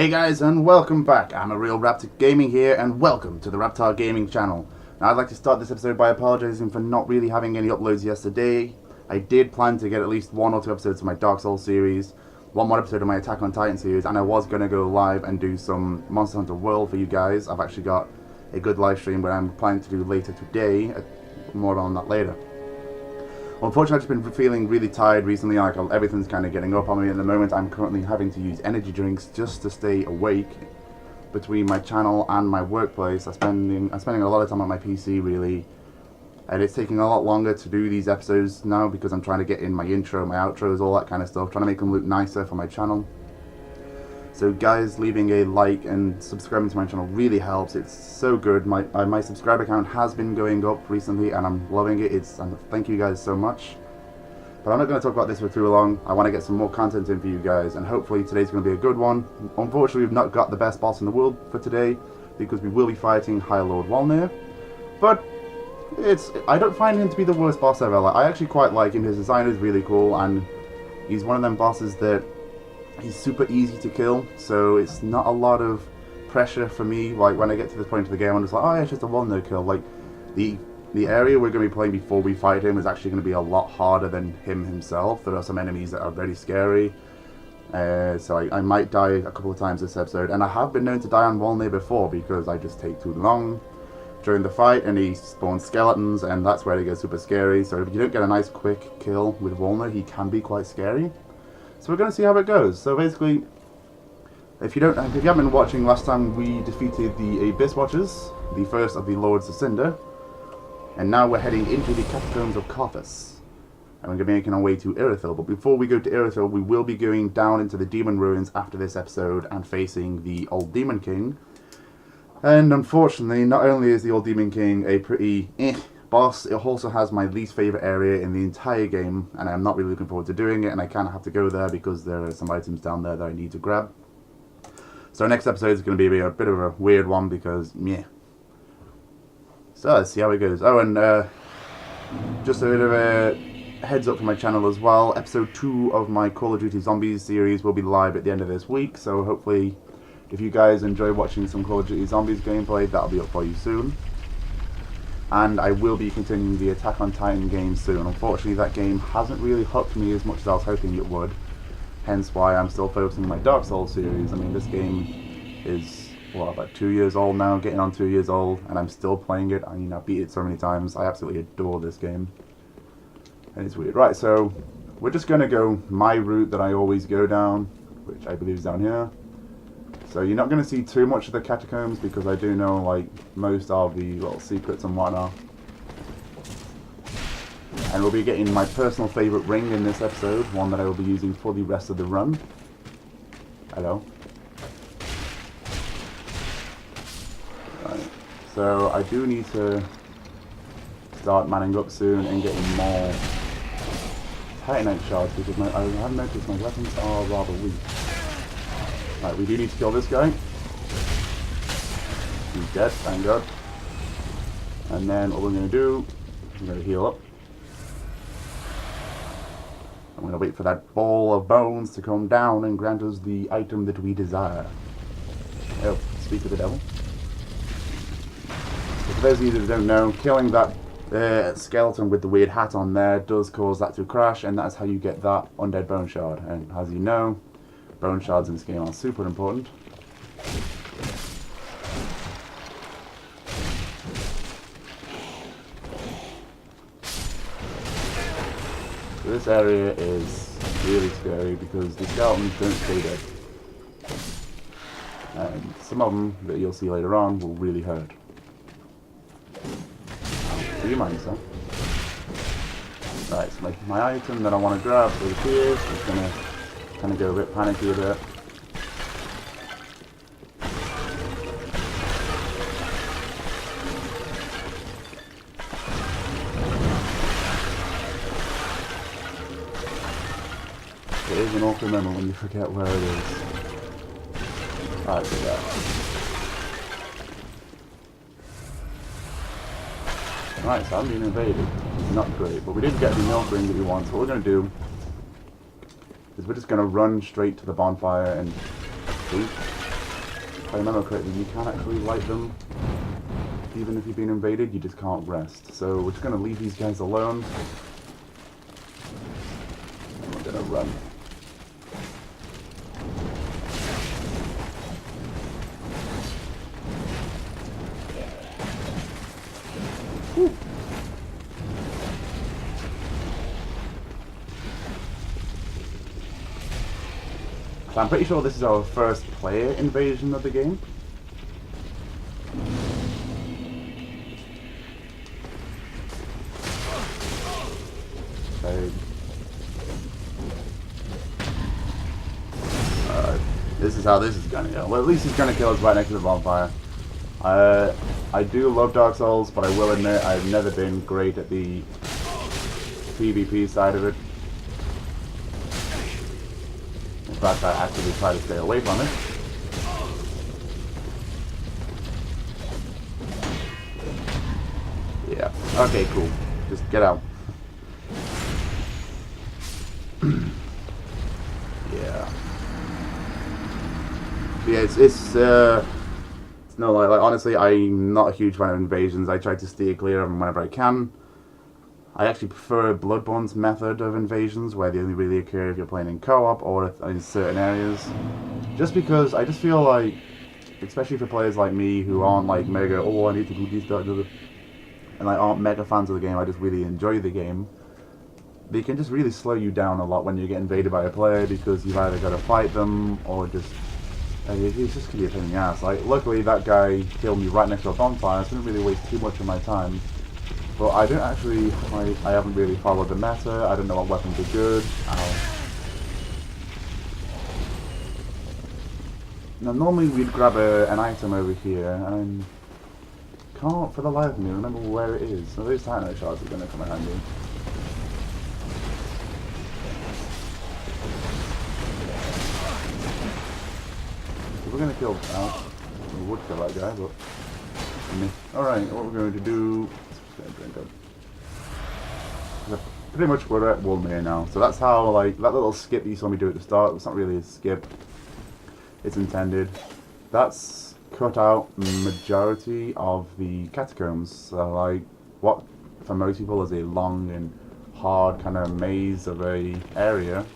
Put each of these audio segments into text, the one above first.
Hey guys, and welcome back. I'm a Real Raptor Gaming here, and welcome to the Raptor Gaming channel. Now I'd like to start this episode by apologizing for not really having any uploads yesterday. I did plan to get at least 1 or 2 episodes of my Dark Souls series, one more episode of my Attack on Titan series, and I was going to go live and do some Monster Hunter World for you guys. I've actually got a good live stream where I'm planning to do later today. More on that later. Unfortunately, I've just been feeling really tired recently, like everything's kind of getting up on me at the moment. I'm currently having to use energy drinks just to stay awake between my channel and my workplace. I'm spending a lot of time on my PC really, and it's taking a lot longer to do these episodes now because I'm trying to get in my intro, my outros, all that kind of stuff, trying to make them look nicer for my channel. So guys, leaving a like and subscribing to my channel really helps. It's so good. My subscriber count has been going up recently and I'm loving it. And thank you guys so much. But I'm not going to talk about this for too long. I want to get some more content in for you guys, and hopefully today's going to be a good one. Unfortunately, we've not got the best boss in the world for today because we will be fighting High Lord Wolnir. But I don't find him to be the worst boss ever. I actually quite like him. His design is really cool, and he's one of them bosses that he's super easy to kill, so it's not a lot of pressure for me. Like when I get to this point of the game, I'm just like, oh yeah, it's just a Wolnir kill. Like the area we're going to be playing before we fight him is actually going to be a lot harder than him himself. There are some enemies that are very scary, so I might die a couple of times this episode, and I have been known to die on Wolnir before because I just take too long during the fight and he spawns skeletons, and that's where it gets super scary. So if you don't get a nice quick kill with Wolnir, he can be quite scary. So we're going to see how it goes. So basically, if you haven't been watching, last time we defeated the Abyss Watchers, the first of the Lords of Cinder, and now we're heading into the Catacombs of Karthus, and we're going to be making our way to Irithyll. But before we go to Irithyll, we will be going down into the Demon Ruins after this episode and facing the Old Demon King. And unfortunately, not only is the Old Demon King a pretty boss, it also has my least favourite area in the entire game, and I'm not really looking forward to doing it, and I kind of have to go there because there are some items down there that I need to grab. So next episode is going to be a bit of a weird one because, meh. So let's see how it goes. Oh, and just a bit of a heads up for my channel as well. Episode 2 of my Call of Duty Zombies series will be live at the end of this week, so hopefully if you guys enjoy watching some Call of Duty Zombies gameplay, that'll be up for you soon. And I will be continuing the Attack on Titan game soon. Unfortunately, that game hasn't really hooked me as much as I was hoping it would. Hence why I'm still focusing on my Dark Souls series. I mean, this game is, what, about 2 years old now, getting on 2 years old, and I'm still playing it. I mean, I've beat it so many times. I absolutely adore this game. And it's weird. Right, so we're just going to go my route that I always go down, which I believe is down here. So you're not going to see too much of the catacombs because I do know like most of the little secrets and whatnot. And we'll be getting my personal favourite ring in this episode, one that I will be using for the rest of the run. Hello. Right. So I do need to start manning up soon and getting more Titanite shards because I have noticed my weapons are rather weak. Right, we do need to kill this guy. He's dead, thank God. And then what we're going to do, we're going to heal up. I'm going to wait for that ball of bones to come down and grant us the item that we desire. Oh, speak of the devil. So for those of you that don't know, killing that skeleton with the weird hat on there does cause that to crash, and that's how you get that undead bone shard. And as you know, bone shards in this game are super important. So this area is really scary because the skeletons don't stay dead. And some of them that you'll see later on will really hurt. Do you mind, sir? Right, so my item that I want to grab over here is going to kind of go a bit panicky a bit. It is an awkward moment when you forget where it is. Alright, so that. Right, so I'm being invaded. Not great, but we did get the milk ring that we want, so what we're going to do is we're just going to run straight to the bonfire and sleep. if I remember correctly, you can actually light them even if you've been invaded, you just can't rest. So we're just going to leave these guys alone. And we're going to run. Whew. So I'm pretty sure this is our first player invasion of the game. This is how this is gonna go. Well, at least he's gonna kill us right next to the bonfire. I do love Dark Souls, but I will admit I've never been great at the PvP side of it. In fact, I actively try to stay away from it. Yeah. Okay, cool. Just get out. Yeah. Yeah, it's no, like honestly, I'm not a huge fan of invasions. I try to steer clear of them whenever I can. I actually prefer Bloodborne's method of invasions, where they only really occur if you're playing in co-op or in certain areas. Just because I just feel like, especially for players like me who aren't like mega, oh, I need to do this, that, and like aren't mega fans of the game, I just really enjoy the game. They can just really slow you down a lot when you get invaded by a player, because you've either got to fight them or just it's just gonna be a pain in the ass. Like, luckily that guy killed me right next to a bonfire, so I didn't really waste too much of my time. But I don't actually, I haven't really followed the meta. I don't know what weapons are good. Now normally we'd grab an item over here, and I can't for the life of me remember where it is. So those Titanite shards are gonna come in handy. We're going to kill out. We would kill that guy, but alright, what we're going to do is drink up. Pretty much we're at Wolnir now. So that's how, like, that little skip you saw me do at the start, it's not really a skip. It's intended. That's cut out majority of the catacombs. So, like, what for most people is a long and hard kind of maze of a area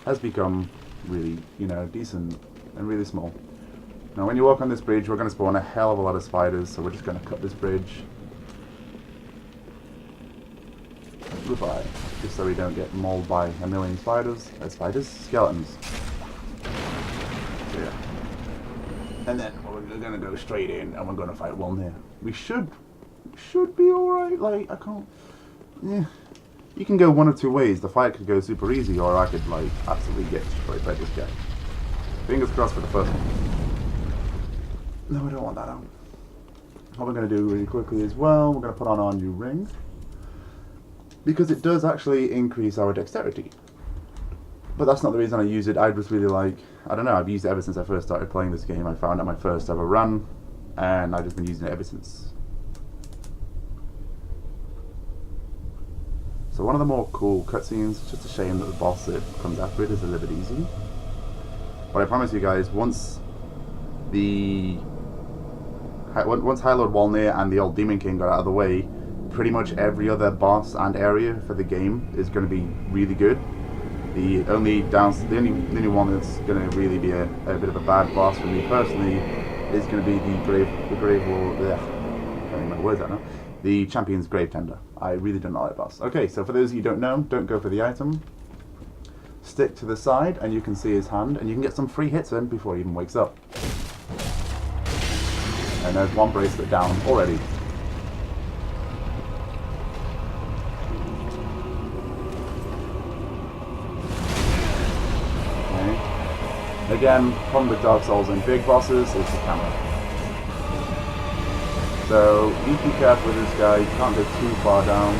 has become really, you know, decent and really small. Now when you walk on this bridge, we're going to spawn a hell of a lot of spiders, so we're just going to cut this bridge. Goodbye. Just so we don't get mauled by a million spiders. Skeletons. So yeah. And then we're going to go straight in and we're going to fight Wolnir. We should be alright. Like, I can't... Yeah. You can go one of two ways. The fight could go super easy, or I could, like, absolutely get destroyed by this guy. Fingers crossed for the first one. No, I don't want that on. What we're going to do really quickly as well, we're going to put on our new ring. Because it does actually increase our dexterity. But that's not the reason I use it. I just really like, I don't know, I've used it ever since I first started playing this game. I found it my first ever run, and I've just been using it ever since. So one of the more cool cutscenes, it's just a shame that the boss that comes after it is a little bit easy. But I promise you guys, once High Lord Wolnir and the old Demon King got out of the way, pretty much every other boss and area for the game is going to be really good. The only one that's going to really be a bit of a bad boss for me personally is going to be the Grave Lord. I can't remember the words out now. The Champion's Grave Tender. I really don't like that boss. Okay, so for those of you who don't know, don't go for the item. Stick to the side and you can see his hand, and you can get some free hits in before he even wakes up. And there's one bracelet down already. Okay. Again, problem with Dark Souls and big bosses is the camera. So, you be careful with this guy, you can't go too far down.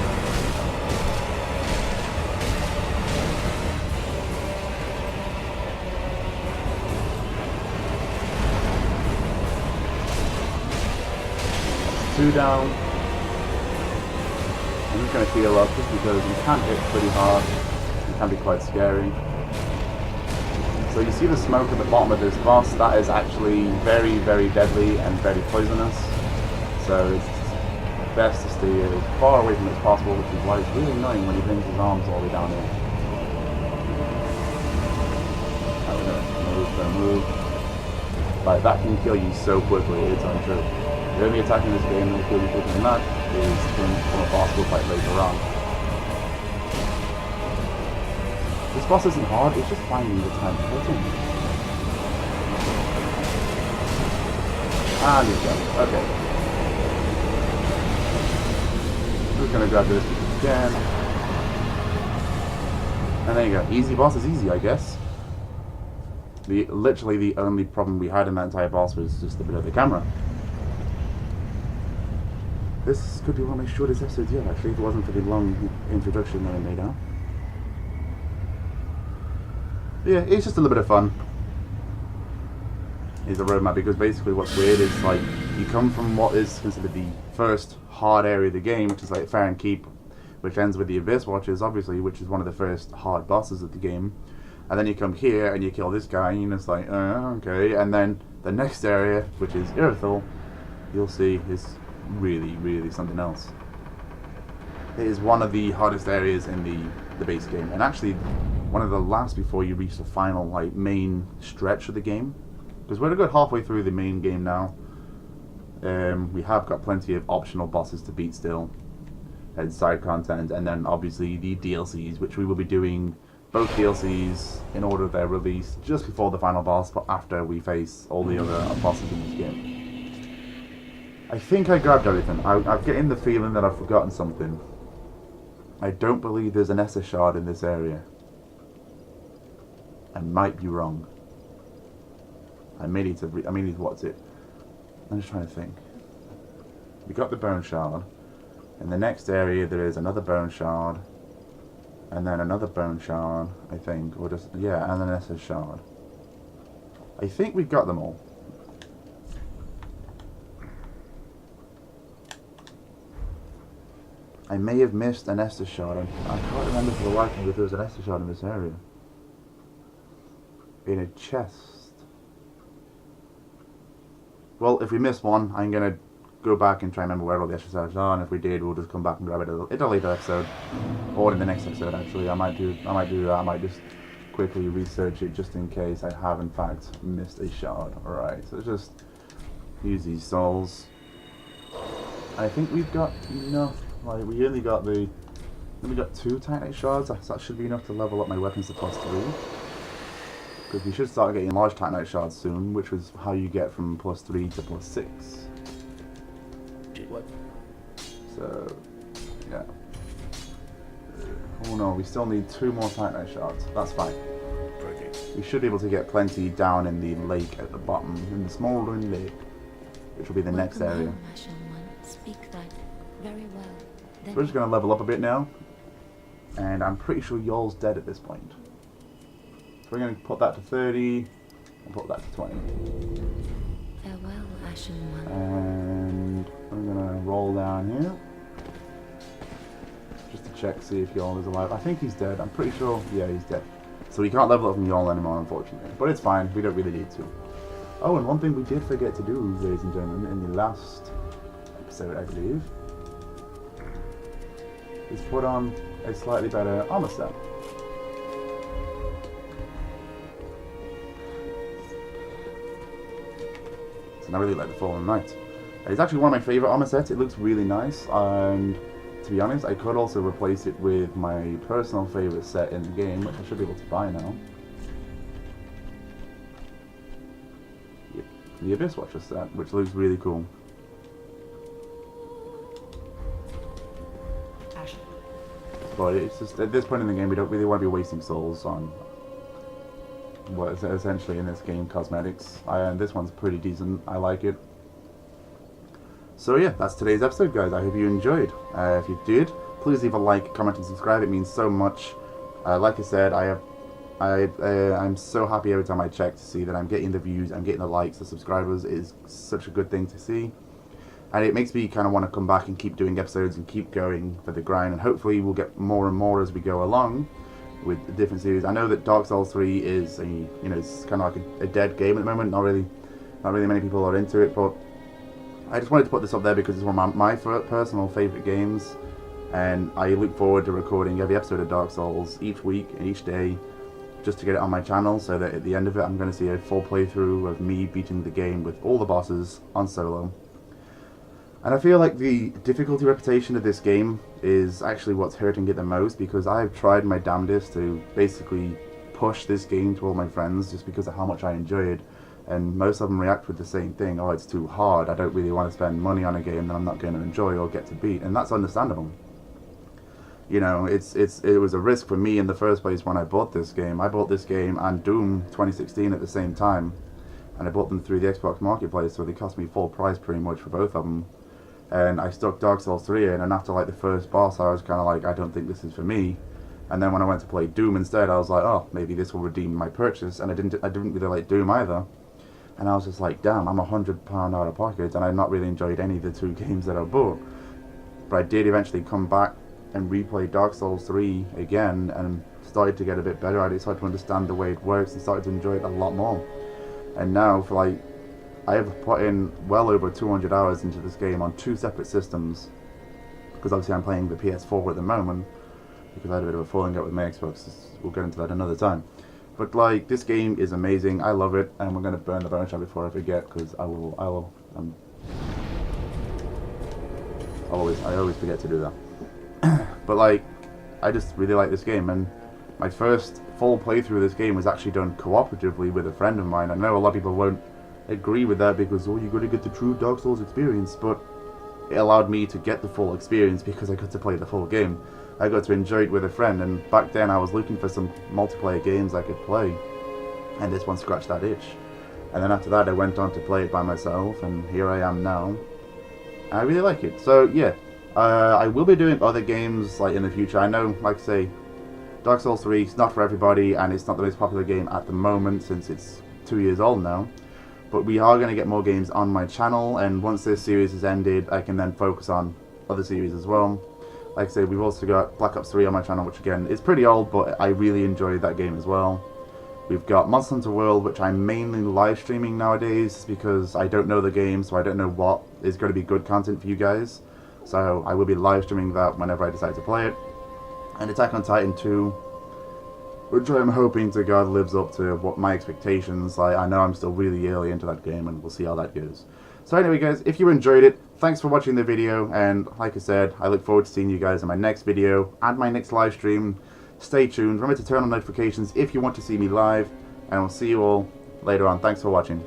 Two down. I'm just going to heal up just because you can hit pretty hard. It can be quite scary. So you see the smoke at the bottom of this boss, that is actually very, very deadly and very poisonous. So it's best to stay as far away from it as possible, which is why it's really annoying when he brings his arms all the way down here. Don't move. Like, that can kill you so quickly, it's untrue. The only attack in this game that will kill you quicker than that is from a boss we'll fight later on. This boss isn't hard, it's just finding the time to hit him. Ah, you got it. Okay. Just gonna grab this again. And there you go. Easy boss is easy, I guess. Literally the only problem we had in that entire boss was just a bit of the camera. This could be one of my shortest episodes yet, actually, if it wasn't for the long introduction that I made out. Yeah, it's just a little bit of fun. It's a roadmap, because basically what's weird is, like, you come from what is considered the first hard area of the game, which is like Fair and Keep, which ends with the Abyss Watchers, obviously, which is one of the first hard bosses of the game. And then you come here and you kill this guy, and it's like, okay. And then the next area, which is Irithel, you'll see is really, really something else. It is one of the hardest areas in the base game, and actually one of the last before you reach the final, like, main stretch of the game. Because we're a good halfway through the main game now. We have got plenty of optional bosses to beat still, and side content, and then obviously the DLCs, which we will be doing both DLCs in order of their release, just before the final boss, but after we face all the other bosses in this game. I think I grabbed everything. I'm getting the feeling that I've forgotten something. I don't believe there's an Esser shard in this area. I might be wrong. I may need to what's it? I'm just trying to think. We got the bone shard. In the next area there is another bone shard. And then another bone shard, I think. Or just, yeah, and then Esser shard. I think we've got them all. I may have missed an Esser shard. I can't remember for the life of me if there was an Esser shard in this area. In a chest. Well, if we missed one, I'm gonna go back and try and remember where all the Esser shards are, and if we did, we'll just come back and grab it at a later episode, or in the next episode. Actually, I might do that. I might just quickly research it just in case I have in fact missed a shard. All right, so just use these souls. I think we've got enough. Like, we only got two Titanite shards. So that should be enough to level up my weapons to +3. Because we should start getting large Titanite shards soon, which is how you get from +3 to +6. What? So, yeah. Oh no, we still need 2 more Titanite shards. That's fine. We should be able to get plenty down in the lake at the bottom, in the smoldering lake, which will be the next area. Speak that very well. So we're just going to level up a bit now, and I'm pretty sure Yol's dead at this point. So we're going to put that to 30, and put that to 20. Farewell, Ashen One. And I'm going to roll down here, just to check, see if Yol is alive. I think he's dead. I'm pretty sure, yeah, he's dead. So we can't level up from Yol anymore, unfortunately. But it's fine, we don't really need to. Oh, and one thing we did forget to do, ladies and gentlemen, in the last episode, I believe, is put on a slightly better armor set. And I really like the Fallen Knight. It's actually one of my favourite armor sets. It looks really nice, and to be honest, I could also replace it with my personal favourite set in the game, which I should be able to buy now. Yep, the Abyss Watcher set, which looks really cool. But it's just, at this point in the game, we don't really want to be wasting souls on what is essentially in this game cosmetics. And this one's pretty decent. I like it. So yeah, that's today's episode, guys. I hope you enjoyed. If you did, please leave a like, comment, and subscribe. It means so much. Like I said, I'm so happy every time I check to see that I'm getting the views, I'm getting the likes, the subscribers. It is such a good thing to see. And it makes me kind of want to come back and keep doing episodes and keep going for the grind. And hopefully we'll get more and more as we go along. with the different series. I know that Dark Souls 3 is it's kind of like a dead game at the moment. Not really many people are into it, but I just wanted to put this up there because it's one of my personal favorite games, and I look forward to recording every episode of Dark Souls each week and each day, just to get it on my channel, so that at the end of it I'm going to see a full playthrough of me beating the game with all the bosses on solo. And I feel like the difficulty reputation of this game is actually what's hurting it the most, because I've tried my damnedest to basically push this game to all my friends just because of how much I enjoy it, and most of them react with the same thing: oh, it's too hard, I don't really want to spend money on a game that I'm not going to enjoy or get to beat. And that's understandable. You know, it was a risk for me in the first place when I bought this game. I bought this game and Doom 2016 at the same time, and I bought them through the Xbox Marketplace, so they cost me full price pretty much for both of them. And I stuck Dark Souls 3 in, and after like the first boss I was kind of like, I don't think this is for me. And then when I went to play Doom instead, I was like, oh, maybe this will redeem my purchase. And I didn't really like Doom either. And I was just like, damn, I'm £100 out of pocket, and I've not really enjoyed any of the two games that I bought. But I did eventually come back and replay Dark Souls 3 again, and started to get a bit better at it, started to understand the way it works, and started to enjoy it a lot more. And now, for like, I have put in well over 200 hours into this game on 2 separate systems, because obviously I'm playing the PS4 at the moment, because I had a bit of a falling out with my Xbox. We'll get into that another time. But like, this game is amazing, I love it, and we're going to burn the bonus shot before I forget, because I always forget to do that. But like, I just really like this game, and my first full playthrough of this game was actually done cooperatively with a friend of mine. I know a lot of people won't agree with that because, oh, you got to get the true Dark Souls experience, but it allowed me to get the full experience because I got to play the full game. I got to enjoy it with a friend, and back then I was looking for some multiplayer games I could play, and this one scratched that itch. And then after that I went on to play it by myself, and here I am now. I really like it. So yeah, I will be doing other games like in the future. I know, like I say, Dark Souls 3 is not for everybody, and it's not the most popular game at the moment since it's 2 years old now. But we are going to get more games on my channel, and once this series is ended, I can then focus on other series as well. Like I say, we've also got Black Ops 3 on my channel, which again is pretty old, but I really enjoyed that game as well. We've got Monster Hunter World, which I'm mainly live streaming nowadays because I don't know the game, so I don't know what is going to be good content for you guys. So I will be live streaming that whenever I decide to play it. And Attack on Titan 2, which I'm hoping to God lives up to what my expectations. I know I'm still really early into that game, and we'll see how that goes. So anyway guys, if you enjoyed it, thanks for watching the video, and like I said, I look forward to seeing you guys in my next video and my next live stream. Stay tuned, remember to turn on notifications if you want to see me live, and I'll see you all later on. Thanks for watching.